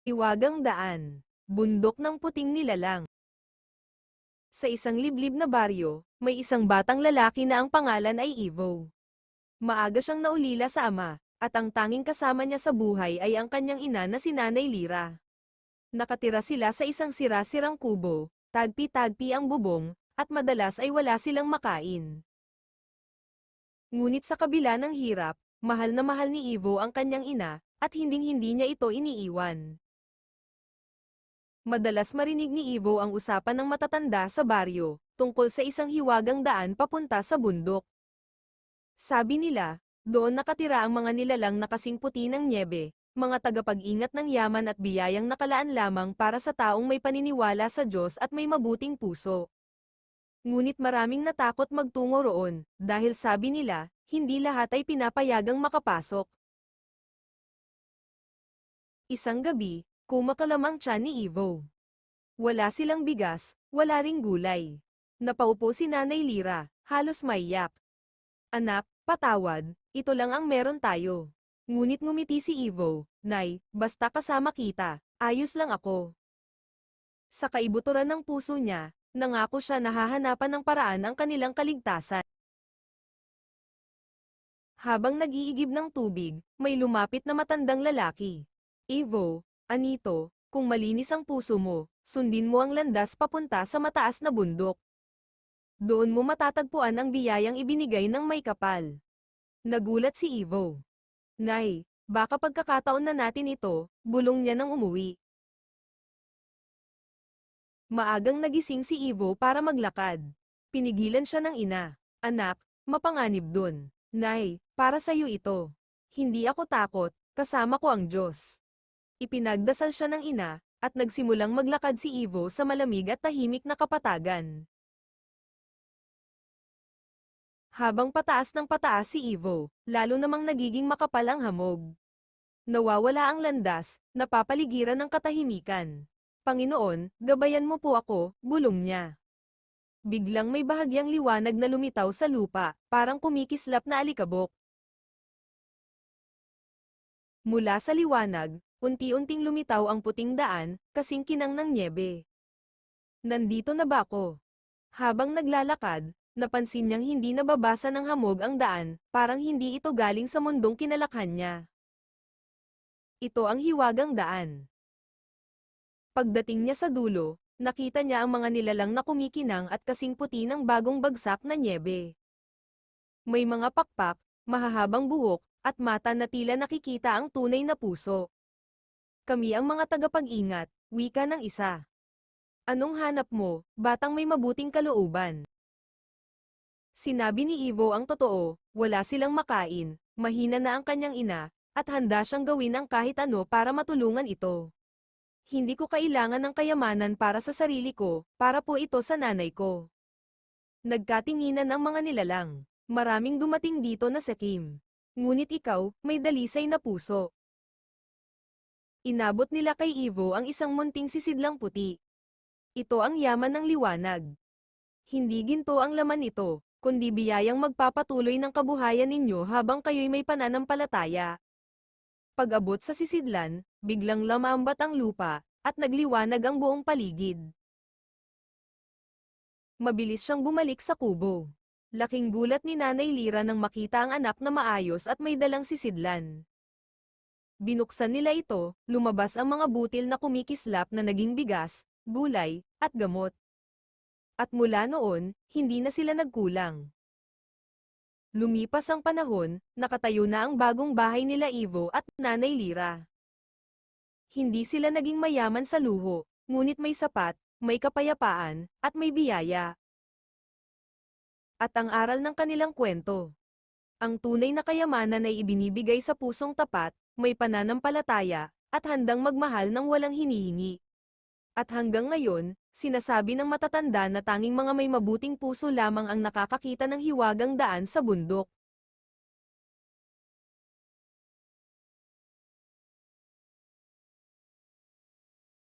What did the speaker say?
Hiwagang daan. Bundok ng puting nilalang. Sa isang liblib na baryo, may isang batang lalaki na ang pangalan ay Ivo. Maaga siyang naulila sa ama, at ang tanging kasama niya sa buhay ay ang kanyang ina na si Nanay Lira. Nakatira sila sa isang sira-sirang kubo, tagpi-tagpi ang bubong, at madalas ay wala silang makain. Ngunit sa kabila ng hirap, mahal ni Ivo ang kanyang ina, at hinding-hindi niya ito iniiwan. Madalas marinig ni Ivo ang usapan ng matatanda sa baryo, tungkol sa isang hiwagang daan papunta sa bundok. Sabi nila, doon nakatira ang mga nilalang na kasing puti ng nyebe, mga tagapag-ingat ng yaman at biyayang nakalaan lamang para sa taong may paniniwala sa Diyos at may mabuting puso. Ngunit maraming natakot magtungo roon, dahil sabi nila, hindi lahat ay pinapayagang makapasok. Isang gabi, kumakalamang tiyan ni Ivo. Wala silang bigas, wala ring gulay. Napaupo si Nanay Lira, halos maiyak. Anak, patawad, ito lang ang meron tayo. Ngunit ngumiti si Ivo, Nay, basta kasama kita, ayos lang ako. Sa kaibuturan ng puso niya, nangako siya na hahanapan ng paraan ang kanilang kaligtasan. Habang nag-iigib ng tubig, may lumapit na matandang lalaki. Ivo, Anito, kung malinis ang puso mo, sundin mo ang landas papunta sa mataas na bundok. Doon mo matatagpuan ang biyayang ibinigay ng may kapal. Nagulat si Ivo. Nay, baka pagkakataon na natin ito, bulong niya nang umuwi. Maagang nagising si Ivo para maglakad. Pinigilan siya ng ina. Anak, mapanganib dun. Nay, para sa'yo ito. Hindi ako takot, kasama ko ang Diyos. Ipinagdasal siya ng ina, at nagsimulang maglakad si Ivo sa malamig at tahimik na kapatagan. Habang pataas ng pataas si Ivo, lalo namang nagiging makapal ang hamog. Nawawala ang landas, napapaligiran ng katahimikan. Panginoon, gabayan mo po ako, bulong niya. Biglang may bahagyang liwanag na lumitaw sa lupa, parang kumikislap na alikabok. Mula sa liwanag, unti-unting lumitaw ang puting daan, kasing kinang ng nyebe. Nandito na ba ako? Habang naglalakad, napansin niyang hindi nababasa ng hamog ang daan, parang hindi ito galing sa mundong kinalakhan niya. Ito ang hiwagang daan. Pagdating niya sa dulo, nakita niya ang mga nilalang na kumikinang at kasing puti ng bagong bagsak na nyebe. May mga pakpak, mahahabang buhok, at mata na tila nakikita ang tunay na puso. Kami ang mga tagapag-ingat, wika ng isa. Anong hanap mo, batang may mabuting kalooban? Sinabi ni Ivo ang totoo, wala silang makain, mahina na ang kanyang ina, at handa siyang gawin ang kahit ano para matulungan ito. Hindi ko kailangan ng kayamanan para sa sarili ko, para po ito sa nanay ko. Nagkatinginan ang mga nilalang. Maraming dumating dito na sakim. Ngunit ikaw, may dalisay na puso. Inabot nila kay Ivo ang isang munting sisidlang puti. Ito ang yaman ng liwanag. Hindi ginto ang laman nito, kundi biyayang magpapatuloy ng kabuhayan ninyo habang kayo'y may pananampalataya. Pag-abot sa sisidlan, biglang lamambat ang lupa, at nagliwanag ang buong paligid. Mabilis siyang bumalik sa kubo. Laking gulat ni Nanay Lira nang makita ang anak na maayos at may dalang sisidlan. Binuksan nila ito, lumabas ang mga butil na kumikislap na naging bigas, gulay, at gamot. At mula noon, hindi na sila nagkulang. Lumipas ang panahon, nakatayo na ang bagong bahay nila Ivo at Nanay Lira. Hindi sila naging mayaman sa luho, ngunit may sapat, may kapayapaan, at may biyaya. At ang aral ng kanilang kwento. Ang tunay na kayamanan ay ibinibigay sa pusong tapat, may pananampalataya, at handang magmahal ng walang hinihingi. At hanggang ngayon, sinasabi ng matatanda na tanging mga may mabuting puso lamang ang nakakakita ng hiwagang daan sa bundok.